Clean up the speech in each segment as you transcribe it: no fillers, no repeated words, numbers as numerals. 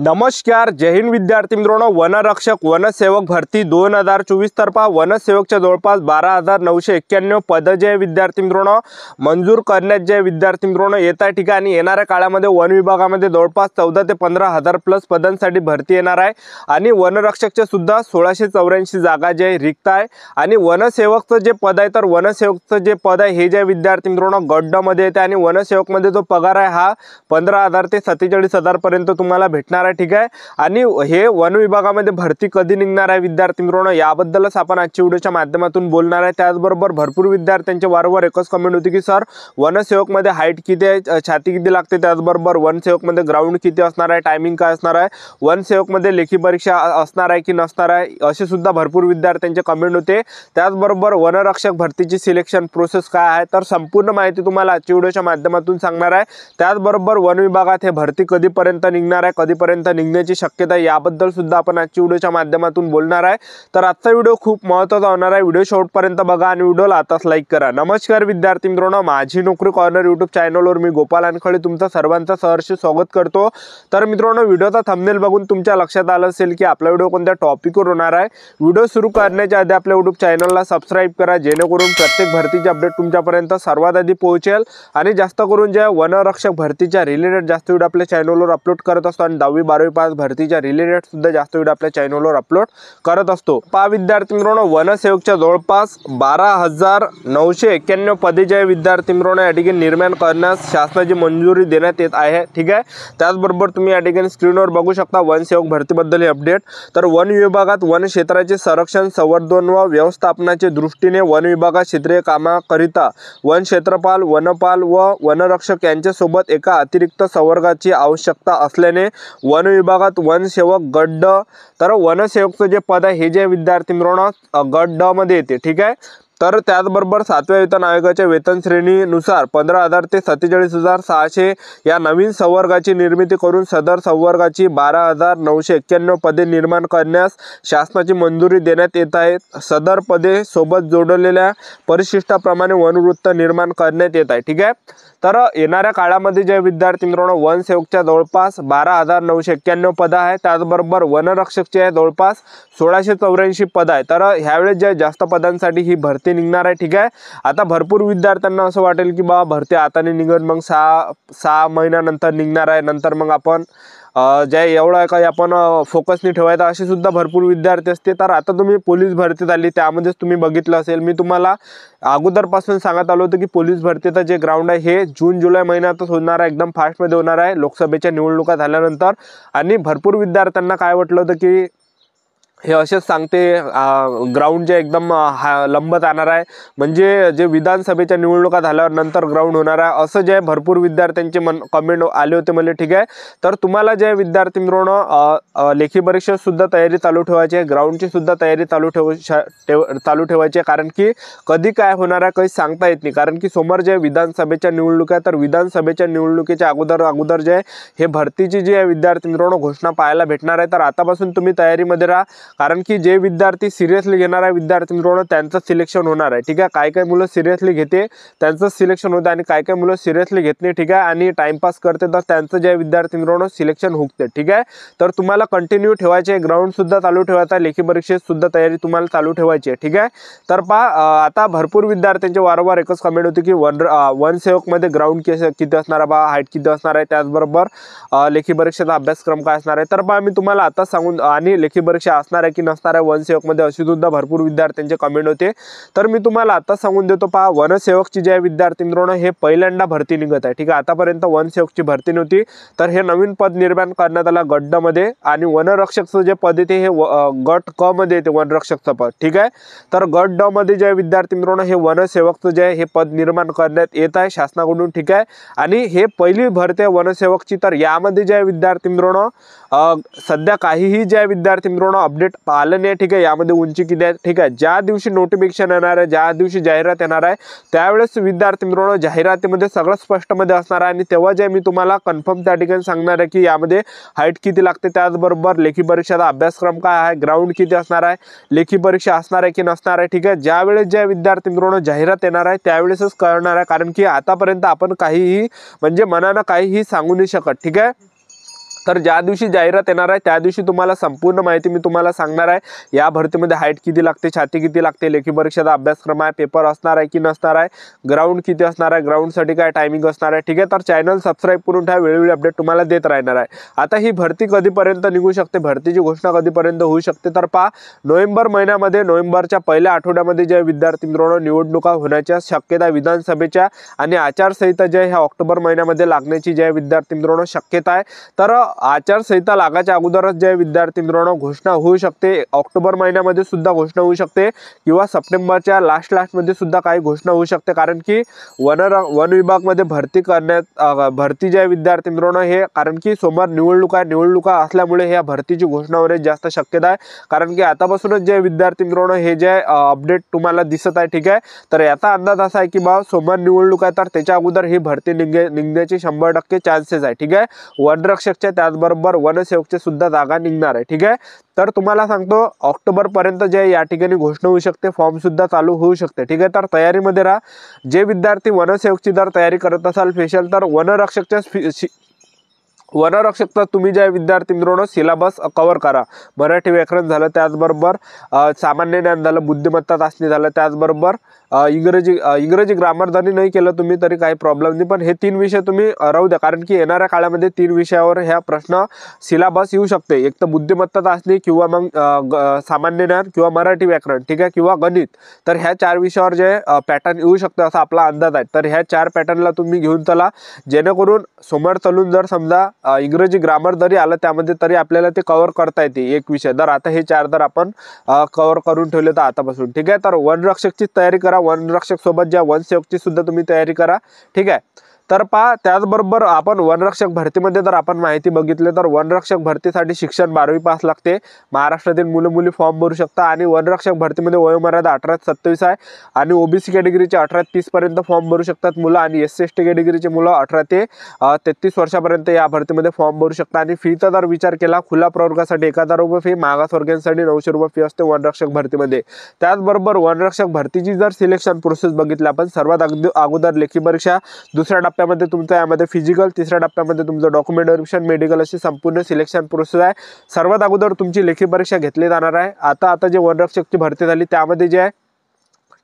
नमस्कार, जय हिंद विद्यार्थी मित्रांनो। वनरक्षक वनसेवक भरती 2024 तर्फा वनसेवकच्या जवळपास 12,991 पद जे विद्यार्थी मित्रांनो मंजूर करण्यात जे विद्यार्थी मित्रांनो येत्या ठिकाणी येणाऱ्या काळामध्ये वन विभागामध्ये जवळपास 14 ते 15,000 प्लस पदांसाठी भरती येणार आहे आणि वनरक्षकचे सुद्धा 1684 जागा जे रिक्त आहे आणि वनसेवकचं जे पद आहे तर वनसेवकचं जे पद आहे हे जे विद्यार्थी मित्रांनो गट ड मध्ये येते आणि वनसेवक मध्ये जो पगार आहे हा 15,000 ते 47,000 पर्यंत तुम्हाला भेटणार आहे। ठीक आहे, आणि हे वन विभागामध्ये भरती कधी निघणार आहे विद्यार्थी मित्रांनो याबद्दलच आपण आजच्या व्हिडिओच्या माध्यमातून बोलणार आहे। त्याचबरोबर भरपूर विद्यार्थ्यांचे वारंवार एकच कमेंट होती की सर वनसेवक मध्ये हाईट किती आहे, छाती किती लागते, त्याचबरोबर वनसेवक मध्ये ग्राउंड किती असणार आहे, टायमिंग काय असणार आहे, वनसेवक मध्ये लेखी परीक्षा असणार आहे की नसणार आहे, असे सुद्धा भरपूर विद्यार्थ्यांचे कमेंट होते। त्याचबरोबर वनरक्षक भरतीची सिलेक्शन प्रोसेस काय आहे तर संपूर्ण माहिती तुम्हाला आजच्या व्हिडिओच्या माध्यमातून सांगणार आहे। त्याचबरोबर वन विभागात हे भरती कधीपर्यंत निघणार आहे, कधीपर्यंत निघण्याची शक्यता याबद्दल सुद्धा आपण आजच्या व्हिडिओच्या माध्यमातून बोलणार आहे। तर आजचा व्हिडिओ खूप महत्त्वाचा होणार आहे, व्हिडिओ शेवटपर्यंत बघा आणि व्हिडिओला आताच लाईक करा। नमस्कार विद्यार्थी मित्रांनो, माझी नोकरी कॉर्नर यूट्यूब चॅनलवर मी गोपाल अनखळे तुमचं सर्वांचं सहर्ष स्वागत करतो। तर मित्रांनो, व्हिडिओचा थंबनेल बघून तुमच्या लक्षात आलं असेल की आपला व्हिडिओ कोणत्या टॉपिकवर होणार आहे। व्हिडिओ सुरू करण्याच्या आधी आपल्या यूट्यूब चॅनलला सबस्क्राइब करा जेणेकरून प्रत्येक भरतीचे अपडेट तुमच्यापर्यंत सर्वात आधी पोहोचेल आणि जास्त करून जे वनरक्षक भरतीच्या रिलेटेड जास्त व्हिडिओ आपल्या चॅनलवर अपलोड करत असतो आणि 10वी 12वी पास भरतीच्या रिलेटेड सुद्धा जास्त व्हिडिओ आपल्या चॅनलवर अपलोड करत असतो। पहा विद्यार्थी मित्रांनो, वनसेवकच्या जवळपास 12,991 पदे जे विद्यार्थी मित्रांनो या ठिकाणी निर्माण करण्यास शासनाची मंजुरी देण्यात येत आहे। ठीक आहे, त्याचबरोबर तुम्ही या ठिकाणी स्क्रीनवर बघू शकता वनसेवक भरतीबद्दल हे अपडेट। तर वन विभागात वन क्षेत्राचे संरक्षण, संवर्धन व व्यवस्थापनाचे दृष्टीने वन विभागात क्षेत्रीय कामाकरिता वन क्षेत्रपाल, वनपाल व वनरक्षक यांच्यासोबत एका अतिरिक्त संवर्गाची आवश्यकता असल्याने वन विभागात वनसेवक गट ड तर वनसेवकचं जे पद आहे हे जे विद्यार्थी मित्रांनो गट ड मध्ये येते। ठीक आहे, तर त्याचबरोबर 7व्या वेतन आयोगाच्या वेतन श्रेणीनुसार 15,000 ते 47,600 या नवीन संवर्गाची निर्मिती करून सदर संवर्गाची 12,991 पदे निर्माण करण्यास शासनाची मंजुरी देण्यात येत आहे। सदर पदे सोबत जोडलेल्या परिशिष्टाप्रमाणे वनवृत्त निर्माण करण्यात येत आहे। ठीक आहे, तर येणाऱ्या काळामध्ये जे विद्यार्थी मित्रांनो वनसेवकच्या जवळपास 12,991 पद आहे, त्याचबरोबर वनरक्षकचे जवळपास 1684 पद आहे। तर ह्यावेळेस जे जास्त पदांसाठी ही भरती निघणार आहे। ठीक आहे, आता भरपूर विद्यार्थ्यांना असं वाटेल की बा भरती आता नाही निघत, मग 6 महिन्यानंतर निघणार आहे, नंतर मग आपण जे एवढा काही आपण फोकस नाही ठेवायचा असे सुद्धा भरपूर विद्यार्थी असते। तर आता तुम्ही पोलीस भरतीत आली त्यामध्येच तुम्ही बघितलं असेल, मी तुम्हाला अगोदरपासून सांगत आलो होतो की पोलीस भरतीचं जे ग्राउंड आहे हे जून जुलै महिन्यातच होणार आहे, एकदम फास्टमध्ये होणार आहे लोकसभेच्या निवडणुका झाल्यानंतर। आणि भरपूर विद्यार्थ्यांना काय वाटलं होतं की हे असेच सांगते ग्राउंड जे एकदम लंबत आणणार आहे, म्हणजे जे विधानसभेच्या निवडणुका झाल्यावर नंतर ग्राउंड होणार आहे, असं जे भरपूर विद्यार्थ्यांचे कमेंट आले होते मला। ठीक आहे, तर तुम्हाला जे विद्यार्थी मित्रांनो लेखी परीक्षा सुद्धा तयारी चालू ठेवायची आहे, ग्राउंडची सुद्धा तयारी चालू ठेवायची आहे, कारण की कधी काय होणार आहे काही सांगता येत नाही। कारण की समोर जे विधानसभेच्या निवडणुका आहे तर विधानसभेच्या निवडणुकीच्या अगोदर जे हे भरतीची जी विद्यार्थी मित्रांनो घोषणा पाहायला भेटणार आहे। तर आतापासून तुम्ही तयारीमध्ये राहा, कारण की जे विद्यार्थी सिरियसली घेणार आहे विद्यार्थी मित्रांनो त्यांचं सिलेक्शन होणार आहे। ठीक आहे, काय मुलं सिरियसली घेते त्यांचं सिलेक्शन होतं आणि काय मुलं सिरियसली घेत नाही। ठीक आहे, आणि टाइमपास करते तर त्यांचं जे विद्यार्थी मित्रांनो सिलेक्शन हुकते। ठीक आहे, तर तुम्हाला कंटिन्यू ठेवायचे, ग्राउंड सुद्धा चालू ठेवायचा, लेखी परीक्षेत सुद्धा तयारी तुम्हाला चालू ठेवायची आहे। ठीक आहे, तर पहा आता भरपूर विद्यार्थ्यांचे वारंवार एकच कमेंट होती की वनसेवक मध्ये ग्राउंड किती असणार आहे, हाईट किती असणार आहे, त्याचबरोबर लेखी परीक्षेचा अभ्यासक्रम काय असणार आहे। तर पहा मी तुम्हाला आता सांगून आणि लेखी परीक्षा असणार आहे की नसणार आहे वनसेवक मध्ये अशी सुद्धा भरपूर विद्यार्थ्यांचे कमेंट होते। तर मी तुम्हाला आता सांगून देतो, पहा वनसेवकची जे विद्यार्थी मित्रांनो हे पहिल्यांदा भरती निघत आहे। ठीक आहे, आतापर्यंत वनसेवकची भरती नव्हती, तर हे नवीन पद निर्माण करण्यात आलं गट ड मध्ये आणि वनरक्षकचं जे पद येते हे गट क मध्ये येते वनरक्षकचं पद। ठीक आहे, तर गट ड मध्ये जे विद्यार्थी मित्रांनो हे वनसेवकचं जे हे पद निर्माण करण्यात येत आहे शासनाकडून। ठीक आहे, आणि हे पहिली भरती आहे वनसेवकची। तर यामध्ये जे विद्यार्थी मित्रांनो सध्या काहीही जे विद्यार्थी मित्रांनो अपडेट पाहिलं नाही। ठीक आहे, यामध्ये उंची किती आहे। ठीक आहे, ज्या दिवशी नोटिफिकेशन येणार आहे, ज्या दिवशी जाहिरात येणार आहे त्यावेळेस विद्यार्थी मित्रांनो जाहिरातीमध्ये सगळं स्पष्टमध्ये असणार आहे आणि तेव्हा जे मी तुम्हाला कन्फर्म त्या ठिकाणी सांगणार आहे की यामध्ये हाईट किती लागते, त्याचबरोबर लेखी परीक्षेचा अभ्यासक्रम काय आहे, ग्राउंड किती असणार आहे, लेखी परीक्षा असणार आहे की नसणार आहे। ठीक आहे, ज्यावेळेस ज्या विद्यार्थी मित्रांनो जाहिरात येणार आहे त्यावेळेसच कळणार आहे, कारण की आतापर्यंत आपण काहीही म्हणजे मनानं काहीही सांगू नाही शकत। ठीक आहे, तर ज्या दिवशी जाहिरात येणार आहे त्या दिवशी तुम्हाला संपूर्ण माहिती मी तुम्हाला सांगणार आहे। या भरतीमध्ये हाईट किती लागते, छाती किती लागते, लेखी परीक्षेचा अभ्यासक्रम आहे, पेपर असणार आहे की नसणार आहे, ग्राउंड किती असणार आहे, ग्राउंडसाठी काय टायमिंग असणार आहे, ठीक आहे। तर चॅनल सबस्क्राईब करून ठेवा, वेळोवेळी अपडेट तुम्हाला देत राहणार आहे। आता ही भरती कधीपर्यंत निघू शकते, भरतीची घोषणा कधीपर्यंत होऊ शकते, तर पहा नोव्हेंबर महिन्यामध्ये, नोव्हेंबरच्या पहिल्या आठवड्यामध्ये जे विद्यार्थी मित्रांनो निवडणुका होण्याच्या शक्यता विधानसभेच्या आणि आचारसंहिता जे ह्या ऑक्टोबर महिन्यामध्ये लागण्याची जे विद्यार्थी मित्रांनो शक्यता आहे। तर आचारसंहिता लागायच्या अगोदरच जे विद्यार्थी मित्रांनो घोषणा होऊ शकते, ऑक्टोबर महिन्यामध्ये सुद्धा घोषणा होऊ शकते किंवा सप्टेंबरच्या लास्टमध्ये सुद्धा काही घोषणा होऊ शकते, कारण की वन विभागमध्ये भरती जे विद्यार्थी मित्रांनो हे, कारण की समोर निवडणुका असल्यामुळे ह्या भरतीची घोषणा होण्याची जास्त शक्यता आहे, कारण की आतापासूनच जे विद्यार्थी मित्रांनो हे जे अपडेट तुम्हाला दिसत आहे, ठीक आहे। तर याचा अंदाज असा आहे की बा समोर निवडणूक आहे तर त्याच्या अगोदर ही भरती निघण्याची 100% चान्सेस आहे, ठीक आहे। वनरक्षकच्या त्याचबरोबर वनसेवकचे सुद्धा जागा निघणार आहे, ठीक आहे। तर तुम्हाला सांगतो ऑक्टोबर पर्यंत जे या ठिकाणी घोषणा होऊ शकते, फॉर्म सुद्धा चालू होऊ शकते, ठीक आहे। तर तयारीमध्ये राहा। जे विद्यार्थी वनसेवकची जर तयारी करत असाल स्पेशल, तर वनरक्षकचा तुम्ही ज्या विद्यार्थी मित्रांनो सिलेबस कव्हर करा। मराठी व्याकरण झालं, त्याचबरोबर सामान्य ज्ञान झालं, बुद्धिमत्ता चाचणी झालं, त्याचबरोबर इंग्रजी ग्रामर जरी नाही केलं तुम्ही तरी काही प्रॉब्लेम नाही, पण हे 3 विषय तुम्ही राहू द्या, कारण की येणाऱ्या काळामध्ये 3 विषयावर ह्या प्रश्न सिलेबस येऊ शकते। एक तर बुद्धिमत्ता चाचणी किंवा मग सामान्य ज्ञान किंवा मराठी व्याकरण, ठीक आहे, किंवा गणित। तर ह्या 4 विषयावर जे पॅटर्न येऊ शकते असा आपला अंदाज आहे। तर ह्या 4 पॅटर्नला तुम्ही घेऊन चला, जेणेकरून समोर चालून जर समजा इंग्रजी ग्रामर जरी आलं त्यामध्ये तरी आपल्याला ते कव्हर करता येते एक विषय। तर आता हे 4 जर आपण कव्हर करून ठेवले तर आतापासून, ठीक आहे। तर वनरक्षकची तयारी करा, वनरक्षक सोबत ज्या वनसेवकची सुद्धा तुम्ही तयारी करा, ठीक आहे। तर पहा त्याचबरोबर आपण वनरक्षक भरतीमध्ये जर आपण माहिती बघितली तर वनरक्षक भरतीसाठी शिक्षण 12वी पास लागते। महाराष्ट्रातील मुलं मुली फॉर्म भरू शकता आणि वनरक्षक भरतीमध्ये वयोमर्यादा 18 ते 27 आहे आणि ओबीसी कॅटेगरीचे 18 ते 30 पर्यंत फॉर्म भरू शकतात मुलं आणि SC/ST कॅटेगरीचे मुलं 18 ते 33 वर्षापर्यंत या भरतीमध्ये फॉर्म भरू शकता। आणि फीचा जर विचार केला, खुला प्रवर्गासाठी 1000 रुपये फी, मागासवर्गीयांसाठी 900 रुपये फी असते वनरक्षक भरतीमध्ये। त्याचबरोबर वनरक्षक भरतीची जर सिलेक्शन प्रोसेस बघितली आपण, सर्वात अगोदर लेखी परीक्षा, दुसऱ्या टप्प्यामध्ये तुमचं यामध्ये फिजिकल, तिसऱ्या टप्प्यामध्ये तुमचं डॉक्युमेंट व्हेरिफिकेशन, मेडिकल अशी संपूर्ण सिलेक्शन प्रोसेस आहे। सर्वात अगोदर तुमची लेखी परीक्षा घेतली जाणार आहे। आता जे वनरक्षकची भरती झाली त्यामध्ये जे आहे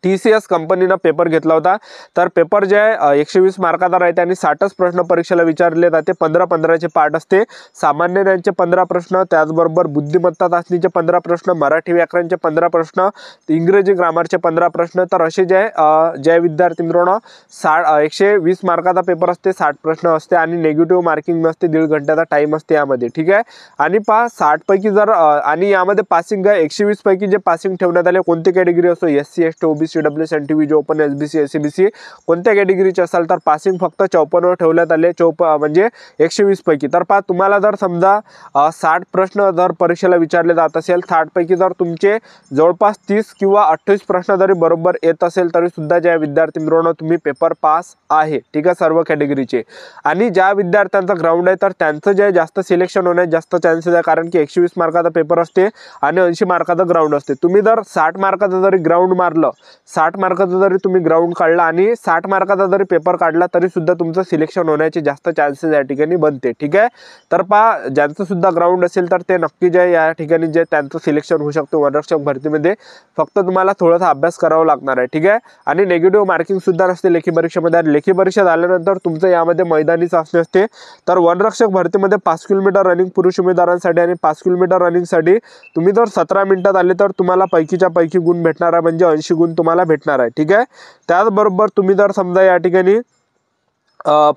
TCS कंपनीनं पेपर घेतला होता। तर पेपर जे आहे 120 मार्काचा राहते आणि 60च प्रश्न परीक्षेला विचारले जाते। 15-15चे पार्ट असते, सामान्य ज्ञानचे 15 प्रश्न, त्याचबरोबर बुद्धिमत्ता चाचणीचे 15 प्रश्न, मराठी व्याकरणचे 15 प्रश्न, इंग्रजी ग्रामरचे 15 प्रश्न। तर असे जे विद्यार्थी मित्रांनो 120 मार्काचा पेपर असते, 60 प्रश्न असते आणि नेगेटिव्ह मार्किंग नसते, 1.5 घंट्याचा टाइम असते यामध्ये, ठीक आहे। आणि पहा 60 पैकी जर आणि यामध्ये पासिंग आहे 120 पैकी जे पासिंग ठेवण्यात आले, कोणती कॅटेगरी असो, SC/ST, OBC, WS, NTVJ, open, SBC, SCBC कोणत्या कॅटेगरीचे असाल तर पासिंग फक्त 54 वर ठेवण्यात आले, म्हणजे 120 पैकी। तर पहा तुम्हाला जर समजा 60 प्रश्न जर परीक्षेला विचारले जात असेल, 60 पैकी जर तुमचे जवळपास 30 किंवा 28 प्रश्न जरी बरोबर येत असेल तरी सुद्धा ज्या विद्यार्थी मित्रांनो तुम्ही पेपर पास आहे, ठीक आहे, सर्व कॅटेगरीचे। आणि ज्या विद्यार्थ्यांचा ग्राउंड आहे तर त्यांचं जे जास्त सिलेक्शन होण्यास जास्त चान्सेस आहे, कारण की 120 मार्काचा पेपर असते आणि 80 मार्काचा ग्राउंड असते। तुम्ही जर 60 मार्काचा जरी ग्राउंड मारलं, 60 मार्काचा जरी तुम्ही ग्राउंड काढला आणि 60 मार्काचा जरी पेपर काढला तरी सुद्धा तुमचं सिलेक्शन होण्याचे जास्त चान्सेस या ठिकाणी बनते, ठीक आहे। तर पहा ज्यांचं सुद्धा ग्राउंड असेल तर ते नक्की जे या ठिकाणी जे त्यांचं सिलेक्शन होऊ शकतं वनरक्षक भरतीमध्ये, फक्त तुम्हाला थोडासा अभ्यास करावा लागणार आहे, ठीक आहे। आणि नेगेटिव्ह मार्किंग सुद्धा नसते लेखी परीक्षेमध्ये। लेखी परीक्षा झाल्यानंतर तुमचं यामध्ये मैदानी चाचणी असते। तर वनरक्षक भरतीमध्ये 5 किलोमीटर रनिंग पुरुष उमेदवारांसाठी आणि 5 किलोमीटर रनिंगसाठी तुम्ही जर 17 मिनिटात आले तर तुम्हाला पैकीच्या पैकी गुण भेटणार आहे, म्हणजे 80 गुण तुम्हाला भेटणार आहे, ठीक आहे। त्याचबरोबर तुम्ही जर समजा या ठिकाणी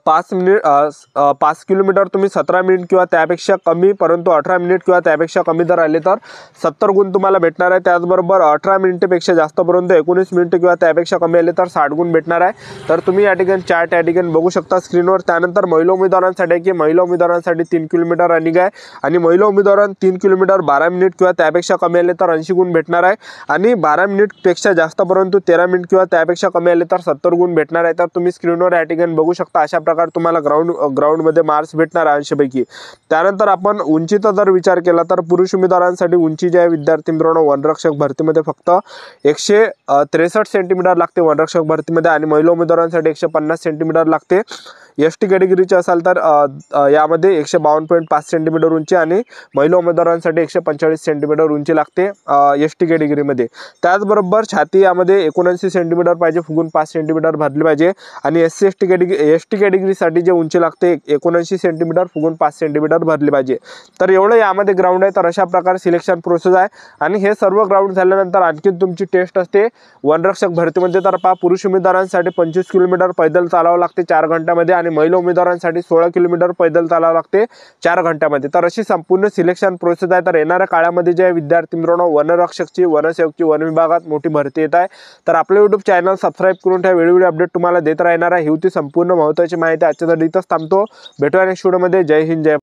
5 किलोमीटर तुम्ही 17 मिनिट किंवा त्यापेक्षा कमी, परंतु 18 मिनिट किंवा त्यापेक्षा कमी जर आले तर 70 गुण तुम्हाला भेटणार आहे। त्याचबरोबर 18 मिनिटपेक्षा जास्त परंतु 19 मिनिट किंवा त्यापेक्षा कमी आले तर 60 गुण भेटणार आहे। तर तुम्ही या ठिकाणी चार्ट या ठिकाणी बघू शकता स्क्रीनवर। त्यानंतर महिला उमेदवारांसाठी 3 किलोमीटर रनिंग आहे आणि महिला उमेदवारांना 3 किलोमीटर 12 मिनिट किंवा त्यापेक्षा कमी आले तर 80 गुण भेटणार आहे आणि 12 मिनिटपेक्षा जास्त परंतु 13 मिनिट किंवा त्यापेक्षा कमी आले तर 70 गुण भेटणार आहे। तर तुम्ही स्क्रीनवर या ठिकाणी बघू शकता अशा प्रकारे तुम्हाला ग्राउंड मध्ये मार्क्स भेटणार 80 पैकी। त्यानंतर आपण उंचीचा जर विचार केला तर पुरुष उमेदवारांसाठी उंची जे आहे विद्यार्थी मित्रांनो वनरक्षक भरतीमध्ये फक्त 163 सेंटीमीटर लागते वनरक्षक भरतीमध्ये आणि महिला उमेदवारांसाठी 150 सेंटीमीटर लागते। ST कॅटेगरीचे असाल तर यामध्ये 152.5 सेंटीमीटर उंची आणि महिला उमेदवारांसाठी 145 सेंटीमीटर उंची लागते ST कॅटेगरीमध्ये। त्याचबरोबर छाती यामध्ये 79 सेंटीमीटर पाहिजे, फुगून 5 सेंटीमीटर भरली पाहिजे आणि ST कॅटेगरीसाठी जे उंची लागते 79 सेंटीमीटर, फुगून 5 सेंटीमीटर भरली पाहिजे। तर एवढं यामध्ये ग्राउंड आहे। तर अशा प्रकारे सिलेक्शन प्रोसेस आहे आणि हे सर्व ग्राउंड झाल्यानंतर आणखी तुमची टेस्ट असते वनरक्षक भरतीमध्ये। तर पहा, पुरुष उमेदवारांसाठी 25 किलोमीटर पैदल चालावं लागते 4 घंट्यामध्ये आणि महिला उमेदवारांसाठी 16 किलोमीटर पैदल चालावं लागते 4 घंट्यामध्ये। तर अशी संपूर्ण सिलेक्शन प्रोसेस आहे। तर येणाऱ्या काळामध्ये जे विद्यार्थी मित्रांनो वनरक्षकची, वनसेवकची, वन विभागात मोठी भरती येत आहे। तर आपलं YouTube चॅनल सबस्क्राईब करून ठेवा, वेळोवेळी अपडेट तुम्हाला देत राहणार आहे। ही होती संपूर्ण महत्त्वाची माहिती। आजच्यासाठी इथंच थांबतो, भेटूया नेक्स्ट व्हिडिओमध्ये। जय हिंद, जय